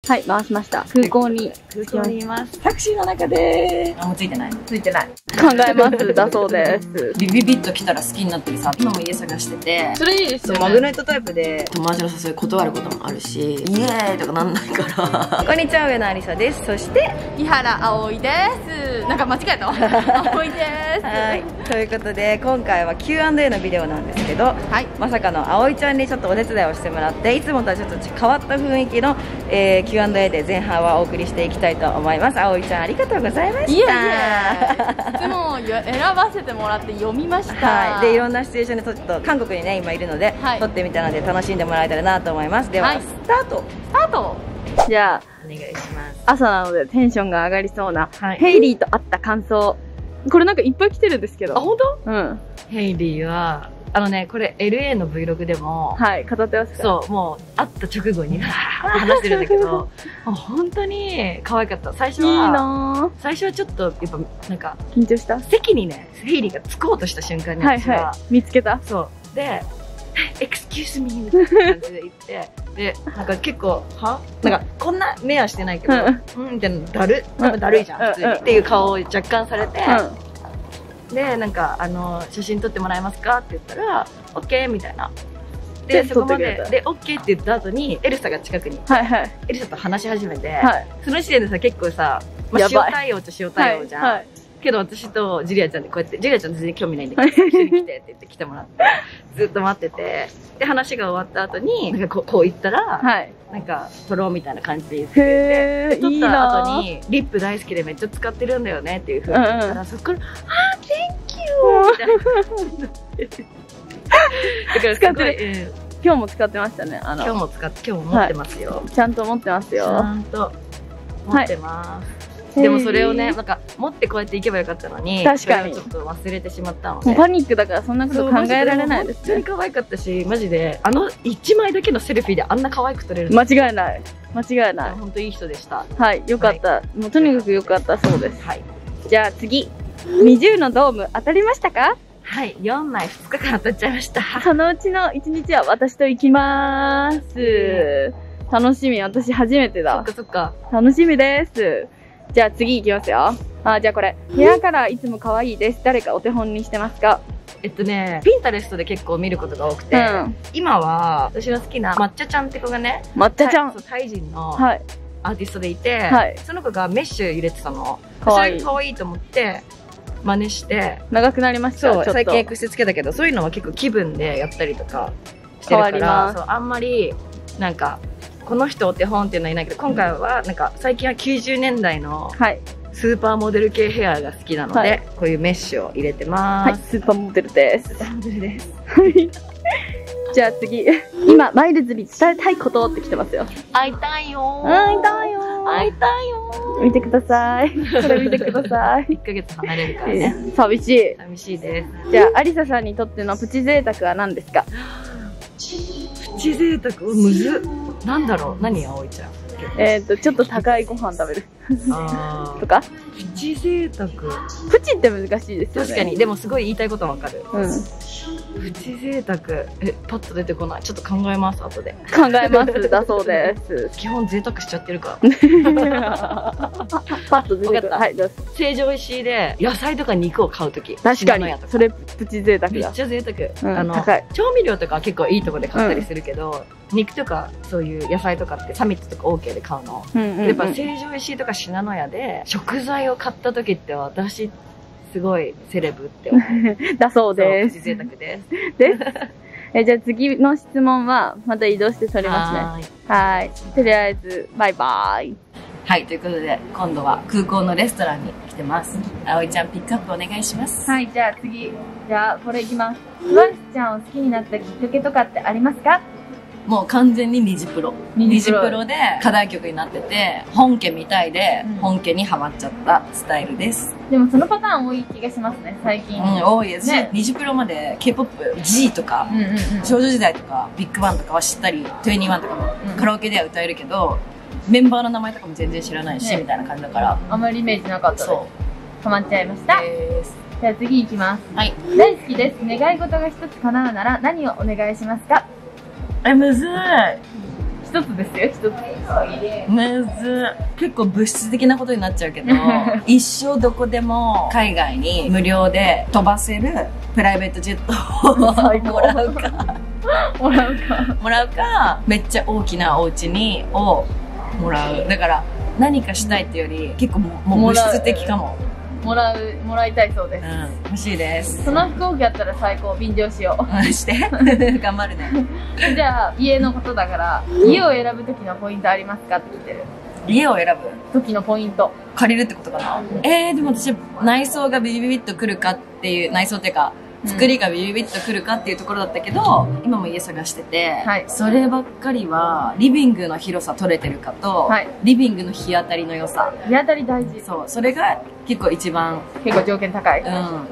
はい、回しました。空港にいます。タクシーの中でもうついてない。ついてない。考えます。だそうです。ビビビッと来たら好きになったりさ、今も家探してて。それいいですよね。マグネットタイプで友達の誘い断ることもあるし、イエーイとかなんないから。こんにちは、上野ありさです。そして、伊原葵です。なんか間違えた。葵です。はい。ということで、今回は Q&A のビデオなんですけど、はい、まさかの葵ちゃんにちょっとお手伝いをしてもらって、いつもとはちょっと変わった雰囲気の、Q&A で前半はお送りしていきたいと思います。葵ちゃんありがとうございました。いえいえ。質問を選ばせてもらって読みました。はい。でいろんなシチュエーションでちょっと韓国にね今いるので、はい、撮ってみたので楽しんでもらえたらなと思います。では、はい、スタート。じゃあお願いします。朝なのでテンションが上がりそうな、はい、ヘイリーと会った感想。これなんかいっぱい来てるんですけど。あ、本当？うん。ヘイリーはこれ LA の Vlog でも、はい、語ってますか？そう、もう、会った直後に、話してるんだけど、本当に可愛かった。最初は、いいな最初はちょっと、やっぱ、なんか、緊張した？席にね、ヘイリーが着こうとした瞬間に、はいはい、見つけた。そう。で、excuse me みたいな感じで言って、で、なんか結構、なんか、こんな目はしてないけど、みたいな、多分だるいじゃん、普通に。っていう顔を若干されて、で、なんか、写真撮ってもらえますかって言ったら、オッケーみたいな。で、そこまで、で、オッケーって言った後に、エルサが近くに、エルサと話し始めて、その時点でさ、結構さ、塩対応っちゃ塩対応じゃん。けど私とジュリアちゃんでこうやって、ジュリアちゃん全然興味ないんだけど、一緒に来てって言って来てもらって、ずっと待ってて、で、話が終わった後に、なんかこう言ったら、なんか、撮ろうみたいな感じで言ってて、撮った後に、リップ大好きでめっちゃ使ってるんだよねっていう風に言ったら、そっから、Thank you! みたいな。だから使ってる。今日も使ってましたね。今日も持ってますよ。ちゃんと持ってますよ。ちゃんと持ってます。でもそれをね、なんか持ってこうやっていけばよかったのに、確かにちょっと忘れてしまったので。パニックだからそんなこと考えられないですね。本当に可愛かったし、マジで1枚だけのセルフィーであんな可愛く撮れる。間違いない。間違いない。本当いい人でした。はい、よかった。もうとにかくよかったそうです。はい。じゃあ次、20のドーム当たりましたか？はい、4枚2日間当たっちゃいました。そのうちの1日は私と行きまーす。楽しみ、私初めてだ。そっかそっか。楽しみです。じゃあ次行きますよ。じゃあこれ。ヘアカラーいつも可愛いです。誰かお手本にしてますか？ピンタレストで結構見ることが多くて、今は私の好きな抹茶ちゃんって子がね、抹茶ちゃんタイ人のアーティストでいて、その子がメッシュ入れてたの。それが可愛いと思って、真似して。長くなりました。そう、最近エクステつけたけど、そういうのは結構気分でやったりとかしてるから、あんまり、なんか、この人お手本っていうのはいないけど、今回はなんか最近は90年代のスーパーモデル系ヘアが好きなので、こういうメッシュを入れてます。はい、スーパーモデルです。スーパーモデルです。じゃあ次、今マイルズに伝えたいことって来てますよ。会いたいよー。会いたいよー。会いたいよー。見てください。これ見てください。1ヶ月離れるからね。寂しい。寂しいです。じゃあ、アリサさんにとってのプチ贅沢は何ですか？プチ贅沢むずっ。なんだろう、何葵ちゃん。ちょっと高いご飯食べるとか。プチ贅沢。プチって難しいですよね。確かに、でもすごい言いたいことわかる。プチ贅沢、パッと出てこない。ちょっと考えます、後で。考えます、だそうです。基本贅沢しちゃってるから。パッと出てくる。はい、どうぞ。成城石井で野菜とか肉を買うとき。確かに。それプチ贅沢だ。めっちゃ贅沢。高い。調味料とかは結構いいところで買ったりするけど、肉とかそういう野菜とかってサミットとか OK で買うの。やっぱ成城石井とか信濃屋で食材を買ったときって私、すごいセレブって思う。だそうです。プチ贅沢です。じゃあ次の質問はまた移動して取りますね。はい。とりあえず、バイバイ。はい、ということで、今度は空港のレストランに来てます。葵ちゃん、ピックアップお願いします。はい、じゃあ次。じゃあ、これいきます。トワンスちゃんを好きになったきっかけとかってありますか？もう完全にニジプロ。ニジプロで課題曲になってて、本家みたいで、本家にハマっちゃったスタイルです。でもそのパターン多い気がしますね、最近。多いですし、ニジプロまで K-POP、G とか、少女時代とか、ビッグバンとかは知ったり、21とかもカラオケでは歌えるけど、メンバーの名前とかも全然知らないし、みたいな感じだから。あんまりイメージなかったです。そう。ハマっちゃいました。じゃあ次いきます。はい。大好きです。願い事が一つ叶うなら何をお願いしますか？むずい。一つですよ、一つ。むず結構物質的なことになっちゃうけど一生どこでも海外に無料で飛ばせるプライベートジェットをもらうかもらうかめっちゃ大きなお家にをもらう。だから何かしたいっていうより結構もう物質的かも。もらいたいそうです。欲しいです。その飛行機やったら最高、便乗しよう。して頑張るね。じゃあ家のことだから、家を選ぶ時のポイントありますかって聞いてる。家を選ぶ時のポイント。借りるってことかな。でも私内装がビビビッとくるかっていう、内装っていうか作りがビビビッとくるかっていうところだったけど、今も家探してて、はい、そればっかりはリビングの広さ取れてるかと、はい、リビングの日当たりの良さ。日当たり大事。そう、それが結構一番結構条件高い。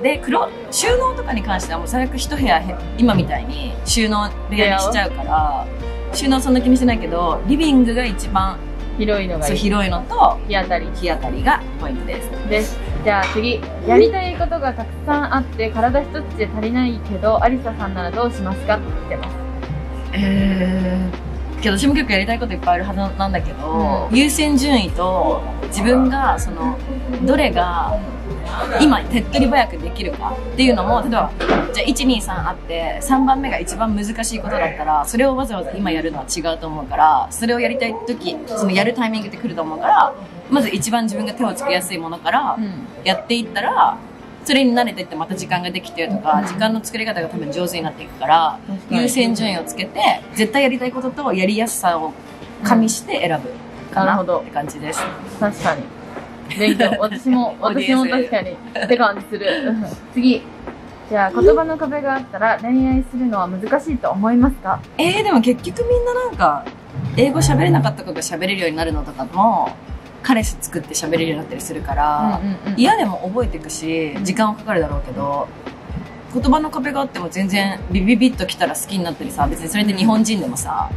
で収納とかに関してはもう最悪一部屋今みたいに収納部屋にしちゃうから、収納そんな気にしてないけど、リビングが一番広いのがいい。広いのと日当たりがポイントです。じゃあ次、やりたいことがたくさんあって体一つじゃ足りないけどアリサさんならどうしますかって来てます。けど私も結構やりたいこといっぱいあるはずなんだけど、優先順位と自分がそのどれが今手っ取り早くできるかっていうのも、例えばじゃあ123あって3番目が一番難しいことだったらそれをわざわざ今やるのは違うと思うから、それをやりたい時そのやるタイミングってくると思うから、まず一番自分が手をつけやすいものからやっていったら、それに慣れていってまた時間ができてとか、時間の作り方が多分上手になっていくから、優先順位をつけて絶対やりたいこととやりやすさを加味して選ぶかなって感じです。確かに勉強。私も確かにって感じする。次、じゃあ言葉の壁があったら恋愛するのは難しいと思いますか？でも結局みんななんか英語喋れなかった子が喋れるようになるのとかも彼氏作って喋れるようになったりするから、嫌でも覚えていくし時間はかかるだろうけど、言葉の壁があっても全然ビビビッときたら好きになったりさ、別にそれで日本人でもさ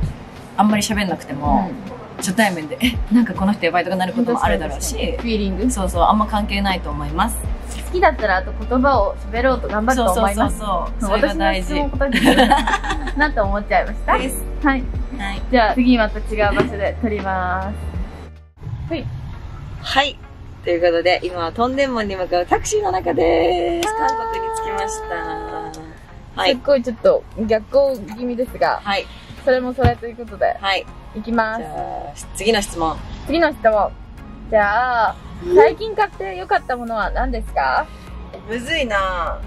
あんまり喋んなくても、初対面でなんかこの人やばいとかなることもあるだろうし、フィーリング、そうそう、あんま関係ないと思います。好きだったらあと言葉を喋ろうと頑張ると思います。そうそれが大事。私の質問答えてくれるなと思っちゃいました。はい、じゃあ次また違う場所で撮ります。はい。ということで、今はトンデンモンに向かうタクシーの中です。韓国に着きました。はい。すっごいちょっと逆行気味ですが、はい。それもそれということで、はい。行きます。じゃあ、次の質問。じゃあ、最近買って良かったものは何ですか？むずいな。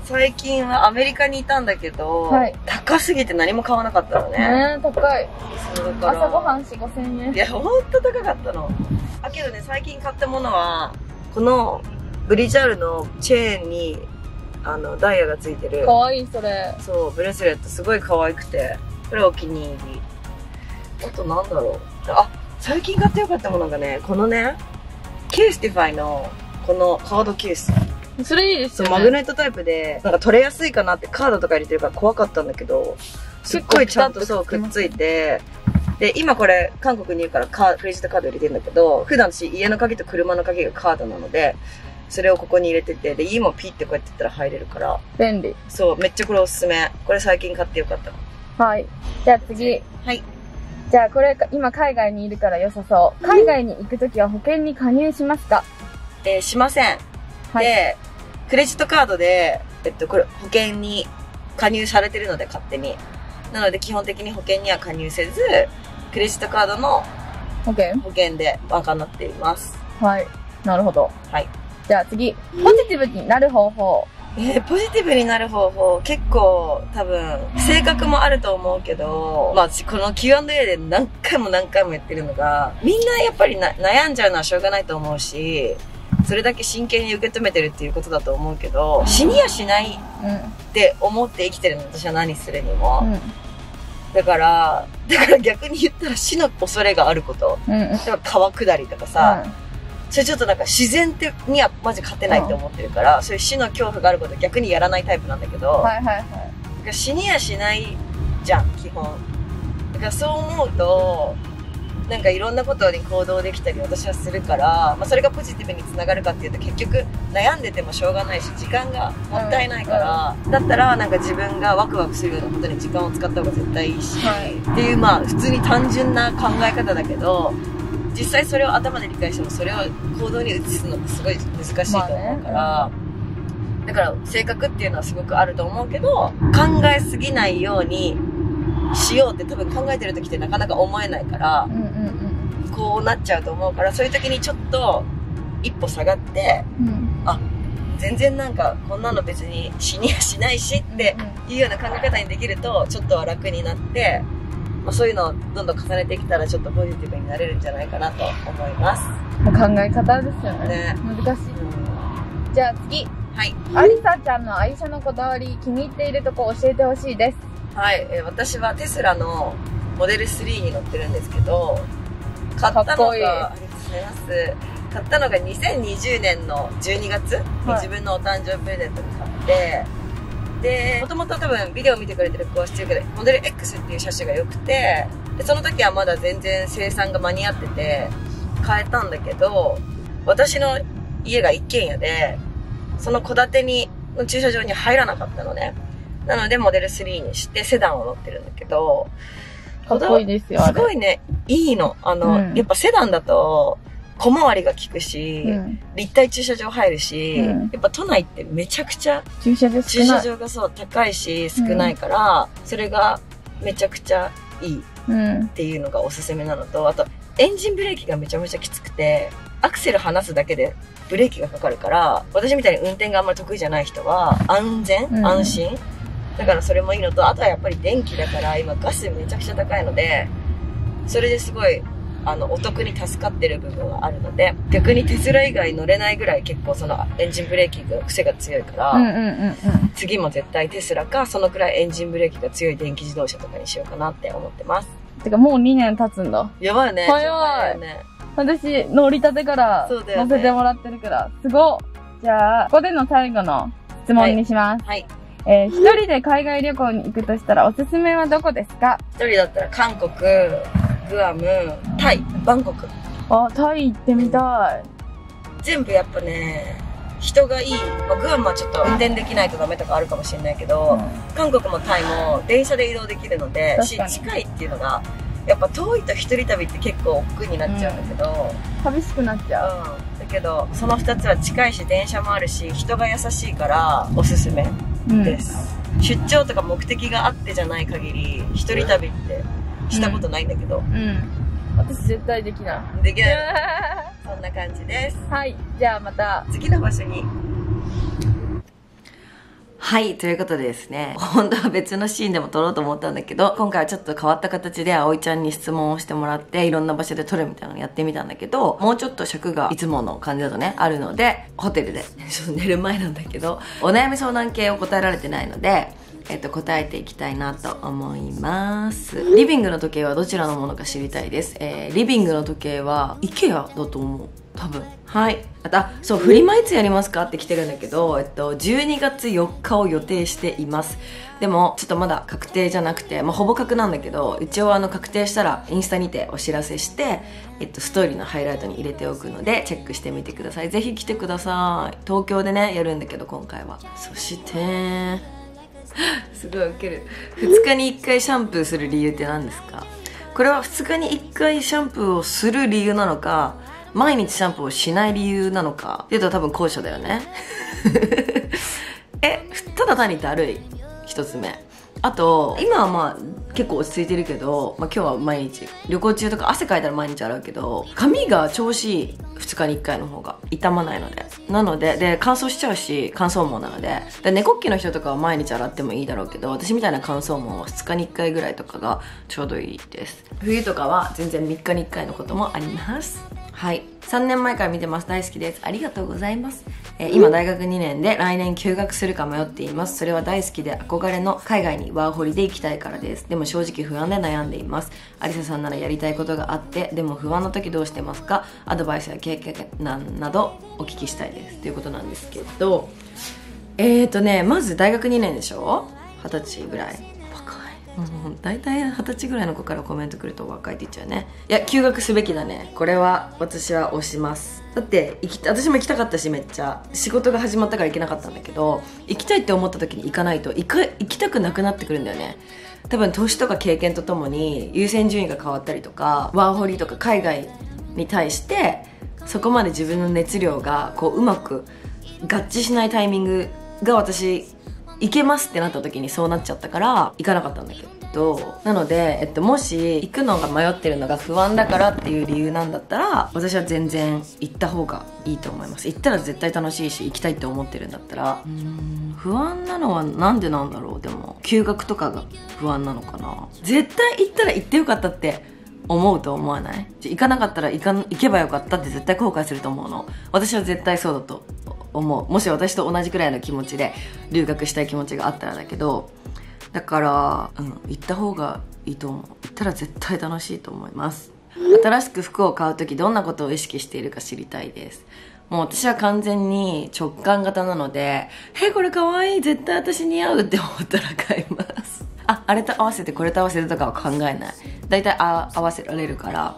最近はアメリカにいたんだけど、はい、高すぎて何も買わなかったのね。高い。朝ごはん4、5,000円。いや、ほんと高かったの。だけどね、最近買ったものは、このブリジャールのチェーンに、ダイヤがついてる。かわいい、それ。そう、ブレスレットすごい可愛くて、これお気に入り。あとなんだろう。最近買ってよかったものがね、このね、ケースティファイの、このカードケース。それいいですよね。マグネットタイプで、なんか取れやすいかなってカードとか入れてるから怖かったんだけど、すっごいちゃんとそうくっついて、で、今これ韓国にいるからクレジットカード入れてるんだけど、普段私家の鍵と車の鍵がカードなので、それをここに入れてて、で、家もピッてこうやってやったら入れるから。便利。そう、めっちゃこれおすすめ。これ最近買ってよかった。はい。じゃあ次。はい。じゃあこれ、今海外にいるから良さそう。海外に行くときは保険に加入しますか？しません。はい、で、クレジットカードで、これ保険に加入されてるので勝手に。なので基本的に保険には加入せず、クレジットカードの保険で賄っています。はい。なるほど。はい。じゃあ次。ポジティブになる方法。ポジティブになる方法、結構多分、性格もあると思うけど、まあ私この Q&A で何回も言ってるのが、みんなやっぱり悩んじゃうのはしょうがないと思うし、それだけ真剣に受け止めてるっていうことだと思うけど、死にやしないって思って生きてるの、私は何するにも。だから逆に言ったら死の恐れがあること。例えば川下りとかさ、それちょっとなんか自然にはマジ勝てないって思ってるから、そういう死の恐怖があること逆にやらないタイプなんだけど、死にやしないじゃん、基本。だからそう思うと、なんかいろんなことに行動できたり私はするから、まあ、それがポジティブにつながるかっていうと結局悩んでてもしょうがないし時間がもったいないから、だったらなんか自分がワクワクするようなことに時間を使った方が絶対いいし、っていうまあ普通に単純な考え方だけど、実際それを頭で理解してもそれを行動に移すのってすごい難しいと思うから、だから性格っていうのはすごくあると思うけど、考えすぎないようにしようって多分考えてる時ってなかなか思えないから、こうなっちゃうと思うから、そういう時にちょっと一歩下がって、あ、全然なんかこんなの別に死にはしないしっていうような考え方にできるとちょっとは楽になって、まあ、そういうのをどんどん重ねてきたらちょっとポジティブになれるんじゃないかなと思います。考え方ですよね。難しい。じゃあ次。はい。ありさちゃんの愛車のこだわり、気に入っているとこ教えてほしいです。はい、私はテスラのモデル3に乗ってるんですけど、買ったのが、ありがとうございます。買ったのが2020年の12月に自分のお誕生日プレゼントに買って、で、もともと多分ビデオ見てくれてる子は知ってるけど、モデル X っていう車種が良くて、でその時はまだ全然生産が間に合ってて、買えたんだけど、私の家が一軒家で、その戸建てに、駐車場に入らなかったのね。なのでモデル3にしてセダンを乗ってるんだけど、かっこいいですよ、あれ。すごいね、いいの。やっぱセダンだと、小回りが効くし、立体駐車場入るし、やっぱ都内ってめちゃくちゃ駐車場がそう高いし少ないから、それがめちゃくちゃいいっていうのがおすすめなのと、あとエンジンブレーキがめちゃめちゃきつくて、アクセル離すだけでブレーキがかかるから、私みたいに運転があんまり得意じゃない人は安全、安心だからそれもいいのと、あとはやっぱり電気だから今ガスめちゃくちゃ高いので、それですごいお得に助かってる部分はあるので、逆にテスラ以外乗れないぐらい結構そのエンジンブレーキが癖が強いから、次も絶対テスラかそのくらいエンジンブレーキが強い電気自動車とかにしようかなって思ってます。てかもう2年経つんだ。やばいね。早いね。私乗りたてから乗せてもらってるから、すごっ。じゃあここでの最後の質問にします。はい。一人で海外旅行に行くとしたらおすすめはどこですか？一人だったら韓国、グアム、タイ、バンコク。あ、タイ行ってみたい。全部やっぱね、人がいい。まあ、グアムはちょっと運転できないとダメとかあるかもしれないけど、韓国もタイも電車で移動できるので、近いっていうのが、やっぱ遠いと一人旅って結構億劫になっちゃうんだけど、寂しくなっちゃう。だけど、その2つは近いし電車もあるし、人が優しいからおすすめです。出張とか目的があってじゃない限り、一人旅ってしたことないんだけど。私絶対できない。できない。そんな感じです。はい。じゃあまた次の場所に。はい、ということでですね、本当は別のシーンでも撮ろうと思ったんだけど、今回はちょっと変わった形で葵ちゃんに質問をしてもらって、いろんな場所で撮るみたいなのをやってみたんだけど、もうちょっと尺がいつもの感じだとね、あるので、ホテルで、ちょっと寝る前なんだけど、お悩み相談系を答えられてないので、答えていきたいなと思います。リビングの時計はどちらのものか知りたいです。リビングの時計は IKEA だと思う。多分。はい。そう、フリマいつやりますかって来てるんだけど、12月4日を予定しています。でも、ちょっとまだ確定じゃなくて、まあ、ほぼ確なんだけど、一応確定したらインスタにてお知らせして、ストーリーのハイライトに入れておくので、チェックしてみてください。ぜひ来てください。東京でね、やるんだけど、今回は。そして、すごいウケる。2日に1回シャンプーする理由って何ですか？これは2日に1回シャンプーをする理由なのか、毎日シャンプーをしない理由なのかっていうと多分後者だよね。ただ単にだるい。1つ目。あと、今はまあ結構落ち着いてるけど、まあ今日は毎日、旅行中とか汗かいたら毎日洗うけど、髪が調子いい。2日に1回の方が傷まないので。なので、で、乾燥しちゃうし、乾燥毛なので、猫っきの人とかは毎日洗ってもいいだろうけど、私みたいな乾燥毛は2日に1回ぐらいとかがちょうどいいです。冬とかは全然3日に1回のこともあります。はい。3年前から見てます。大好きです。ありがとうございます。今大学2年で来年休学するか迷っています。それは大好きで憧れの海外にワーホリで行きたいからです。でも正直不安で悩んでいます。アリサさんならやりたいことがあって、でも不安の時どうしてますか？アドバイスや経験などお聞きしたいです。ということなんですけど、まず大学2年でしょ？ 20歳ぐらい。若い。大体20歳ぐらいの子からコメント来ると若いって言っちゃうね。いや、休学すべきだね。これは私は推します。だって私も行きたかったし、めっちゃ仕事が始まったから行けなかったんだけど、行きたいって思った時に行かないと行きたくなくなってくるんだよね。多分年とか経験とともに優先順位が変わったりとか、ワーホリとか海外に対してそこまで自分の熱量がこううまく合致しないタイミングが、私行けますってなった時にそうなっちゃったから行かなかったんだけど、なので、もし行くのが迷ってるのが不安だからっていう理由なんだったら、私は全然行った方がいいと思います。行ったら絶対楽しいし、行きたいって思ってるんだったら。不安なのはなんでなんだろう。でも休学とかが不安なのかな。絶対行ったら行ってよかったって思うと思わない？行かなかったら行けばよかったって絶対後悔すると思うの。私は絶対そうだと思う。もし私と同じくらいの気持ちで留学したい気持ちがあったらだけど、だから、行った方がいいと思う。行ったら絶対楽しいと思います。新しく服を買う時どんなことを意識しているか知りたいです。もう私は完全に直感型なので、これかわいい、絶対私似合うって思ったら買います。あれと合わせてこれと合わせてとかは考えない。だいたい合わせられるから。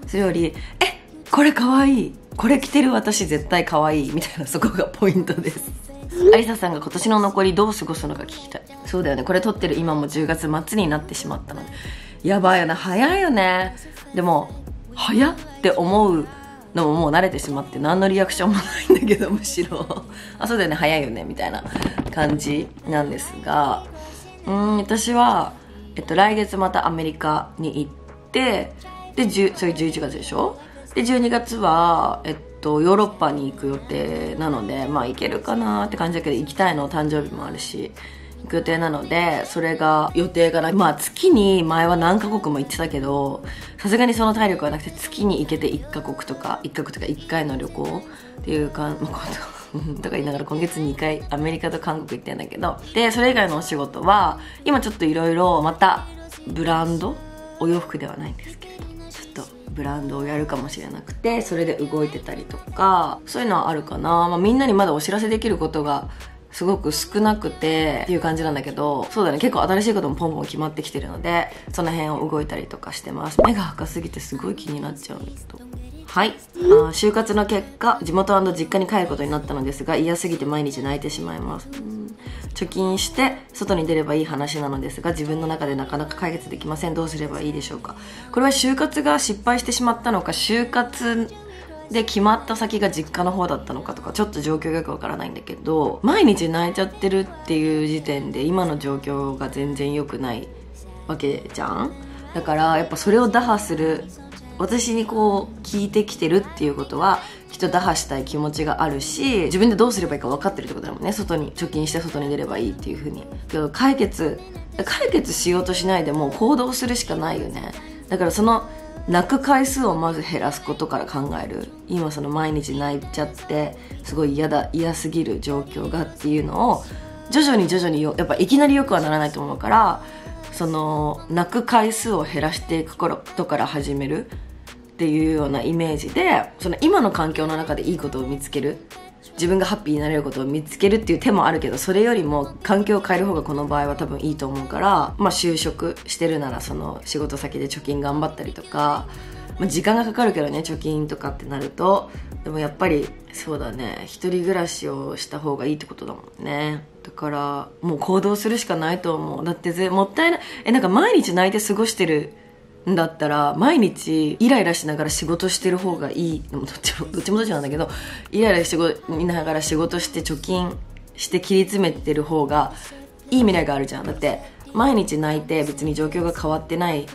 それより、これかわいい、これ着てる私絶対かわいいみたいな、そこがポイントです。ありささんが今年の残りどう過ごすのか聞きたい。そうだよね、これ撮ってる今も10月末になってしまったので、やばいよね、早いよね。でも早って思うのももう慣れてしまって何のリアクションもないんだけど、むしろそうだよね、早いよねみたいな感じなんですが、私は、来月またアメリカに行って、でそれ11月でしょ。で12月はヨーロッパに行く予定なので、まあ行けるかなって感じだけど、行きたいの、誕生日もあるし行く予定なので、それが予定がまあ月に前は何カ国も行ってたけど、さすがにその体力はなくて、月に行けて1カ国とか1回の旅行っていうかとか言いながら今月2回アメリカと韓国行ってんだけど、でそれ以外のお仕事は今ちょっといろいろまたブランド、お洋服ではないんですけれど、ちょっとブランドをやるかもしれなくて、それで動いてたりとか、そういうのはあるかな。みんなにまだお知らせできることがすごく少なくてっていう感じなんだけど、そうだね、結構新しいこともポンポン決まってきてるので、その辺を動いたりとかしてます。目が赤すぎてすごい気になっちゃうんだけど。はい。就活の結果、地元&実家に帰ることになったのですが、嫌すぎて毎日泣いてしまいます。貯金して外に出ればいい話なのですが、自分の中でなかなか解決できません。どうすればいいでしょうか。これは就活が失敗してしまったのか、就活で決まった先が実家の方だったのかとか、ちょっと状況がよくわからないんだけど、毎日泣いちゃってるっていう時点で今の状況が全然良くないわけじゃん。だからやっぱそれを打破する、私にこう聞いてきてるっていうことは、きっと打破したい気持ちがあるし、自分でどうすればいいか分かってるってことだもんね。外に貯金して外に出ればいいっていう風に。けど解決しようとしないでもう行動するしかないよね。だからその泣く回数をまず減らすことから考える。今その毎日泣いちゃってすごい嫌すぎる状況がっていうのを徐々にやっぱいきなりよくはならないと思うから、その泣く回数を減らしていくことから始めるっていうようなイメージで、その今の環境の中でいいことを見つける、自分がハッピーになれることを見つけるっていう手もあるけど、それよりも環境を変える方がこの場合は多分いいと思うから、就職してるならその仕事先で貯金頑張ったりとか、時間がかかるけどね、貯金とかってなると。でもやっぱりそうだね、一人暮らしをした方がいいってことだもんね。だからもう行動するしかないと思う。だってもったいない。なんか毎日泣いて過ごしてるんだったら、毎日イライラしながら仕事してる方がいい。でもどっちもなんだけど、イライラしながら仕事して貯金して切り詰めてる方がいい未来があるじゃん。だって毎日泣いて別に状況が変わってない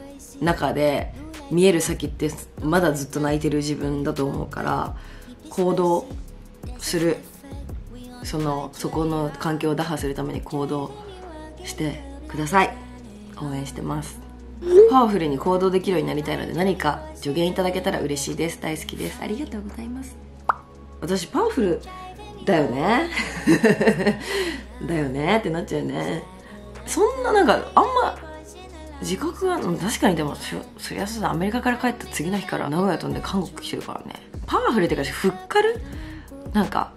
中で見える先ってまだずっと泣いてる自分だと思うから、行動する、そこの環境を打破するために行動してください。応援してます。パワフルに行動できるようになりたいので、何か助言いただけたら嬉しいです。大好きです。ありがとうございます。私パワフルだよねだよねってなっちゃうね。そんななんかあんま自覚は、確かに。でもそりゃそうだ、アメリカから帰った次の日から名古屋飛んで韓国来てるからね。パワフルっていうか、ふっかる、なんか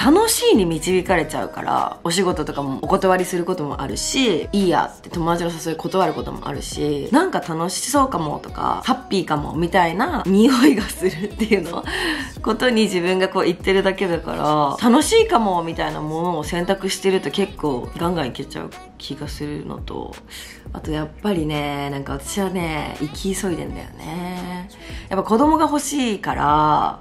楽しいに導かれちゃうから、お仕事とかもお断りすることもあるし、いいやって友達の誘い断ることもあるし、なんか楽しそうかもとか、ハッピーかもみたいな匂いがするっていうのことに自分がこう言ってるだけだから、楽しいかもみたいなものを選択してると結構ガンガンいけちゃう気がするのと、あとやっぱりね、なんか私はね、生き急いでんだよね。やっぱ子供が欲しいから、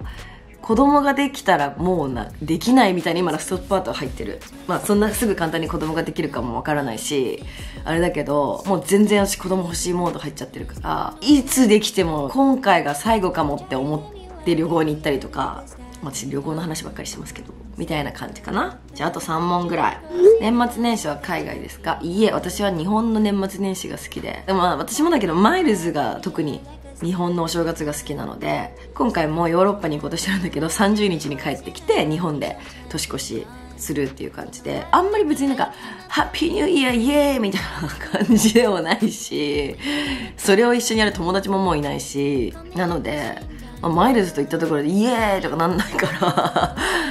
子供ができたらもうできないみたいに今ラストパート入ってる。まあそんなすぐ簡単に子供ができるかもわからないし、あれだけど、もう全然私子供欲しいモード入っちゃってるから、いつできても今回が最後かもって思って旅行に行ったりとか、私旅行の話ばっかりしてますけど、みたいな感じかな。じゃああと3問ぐらい。年末年始は海外ですか？いいえ、私は日本の年末年始が好きで。でも私もだけど、マイルズが特に日本のお正月が好きなので、今回もヨーロッパに行こうとしてるんだけど、30日に帰ってきて日本で年越しするっていう感じで、あんまり別になんかハッピーニューイヤーイエーイみたいな感じでもないし、それを一緒にやる友達ももういないし、なので、マイルズと行ったところでイエーイとかなんないか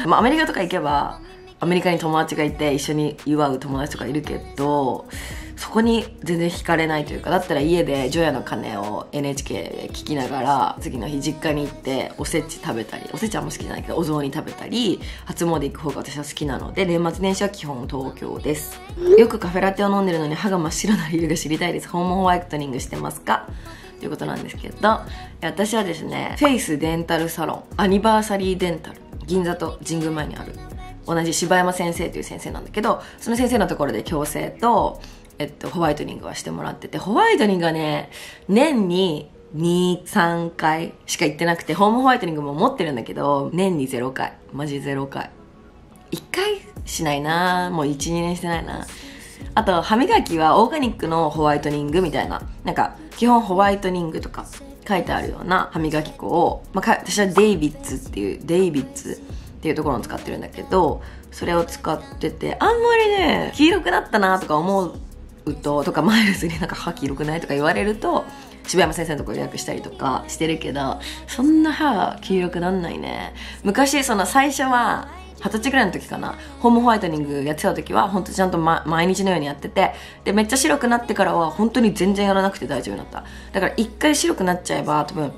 らアメリカとか行けばアメリカに友達がいて一緒に祝う友達とかいるけど、そこに全然惹かれないというか、だったら家で除夜の鐘を NHK で聞きながら、次の日実家に行っておせち食べたり、おせちあんま好きじゃないけどお雑煮食べたり、初詣行く方が私は好きなので、年末年始は基本東京です。よくカフェラテを飲んでるのに歯が真っ白な理由が知りたいです。ホームホワイトニングしてますか？ということなんですけど、私はですね、フェイスデンタルサロンアニバーサリーデンタル、銀座と神宮前にある同じ柴山先生という先生なんだけど、その先生のところで矯正とホワイトニングはしてもらってて、ホワイトニングはね、年に2、3回しか行ってなくて、ホームホワイトニングも持ってるんだけど、年に0回。マジ0回。1回しないな、もう1、2年してないな。あと、歯磨きはオーガニックのホワイトニングみたいな、なんか、基本ホワイトニングとか書いてあるような歯磨き粉を、私はデイビッツっていうところを使ってるんだけど、それを使ってて、あんまりね、黄色くなったなとか思うと、とかマイルズになんか歯黄色くないとか言われると、柴山先生のところ予約したりとかしてるけど、そんな歯黄色くなんないね。昔、その最初は、20歳ぐらいの時かな、ホームホワイトニングやってた時は本当ちゃんと、毎日のようにやってて、でめっちゃ白くなってからは本当に全然やらなくて大丈夫だった。だから一回白くなっちゃえば多分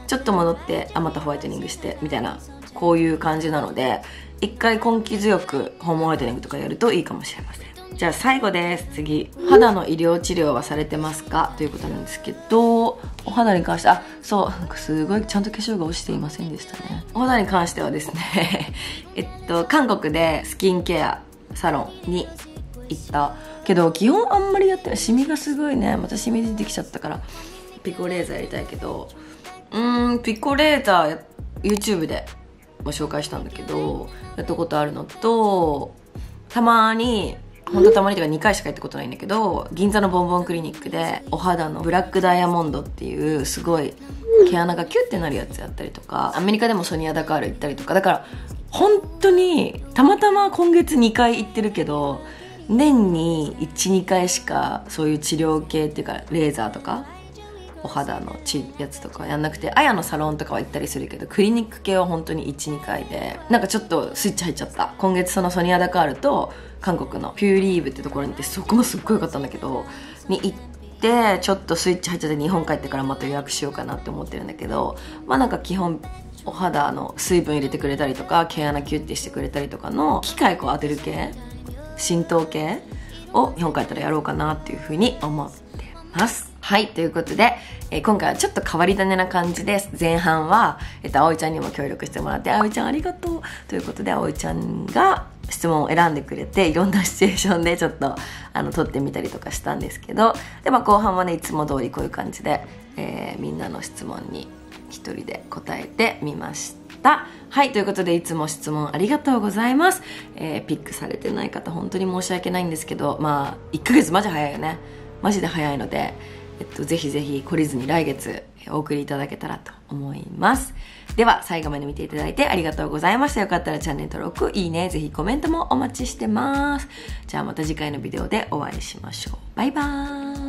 ちょっと戻ってまたホワイトニングしてみたいな、こういう感じなので、一回根気強くホームホワイトニングとかやるといいかもしれません。じゃあ最後です。次、肌の医療治療はされてますか？ということなんですけど、お肌に関して、そう、なんかすごいちゃんと化粧が落ちていませんでしたね。お肌に関してはですね韓国でスキンケアサロンに行ったけど、基本あんまりやってない。シミがすごいね、またシミ出てきちゃったからピコレーザーやりたいけど、ピコレーザーYouTube でも紹介したんだけど、やったことあるのと、たまに、ほんとたまにというか2回しか行ったことないんだけど、銀座のボンボンクリニックでお肌のブラックダイヤモンドっていうすごい毛穴がキュッてなるやつやったりとか、アメリカでもソニアダカール行ったりとか、だから本当にたまたま今月2回行ってるけど、年に 1,2 回しかそういう治療系っていうか、レーザーとかお肌のやつとかやんなくて、あやのサロンとかは行ったりするけど、クリニック系は本当に 1,2 回で、なんかちょっとスイッチ入っちゃった。今月そのソニアダカールと韓国のピューリーブってところに行って、そこもすっごい良かったんだけど、に行ってちょっとスイッチ入っちゃって、日本帰ってからまた予約しようかなって思ってるんだけど、なんか基本お肌の水分入れてくれたりとか、毛穴キュッてしてくれたりとかの機械こう当てる系、浸透系を日本帰ったらやろうかなっていうふうに思ってます。はい、ということで、今回はちょっと変わり種な感じです。前半は、葵ちゃんにも協力してもらって、葵ちゃんありがとうということで、葵ちゃんが質問を選んでくれて、いろんなシチュエーションでちょっと撮ってみたりとかしたんですけど、で、後半はね、いつも通りこういう感じで、みんなの質問に一人で答えてみました。はい、ということで、いつも質問ありがとうございます。ピックされてない方本当に申し訳ないんですけど、1ヶ月マジ早いよね。マジで早いので、ぜひぜひ懲りずに来月お送りいただけたらと思います。では最後まで見ていただいてありがとうございました。よかったらチャンネル登録、いいね、ぜひコメントもお待ちしてます。じゃあまた次回のビデオでお会いしましょう。バイバーイ。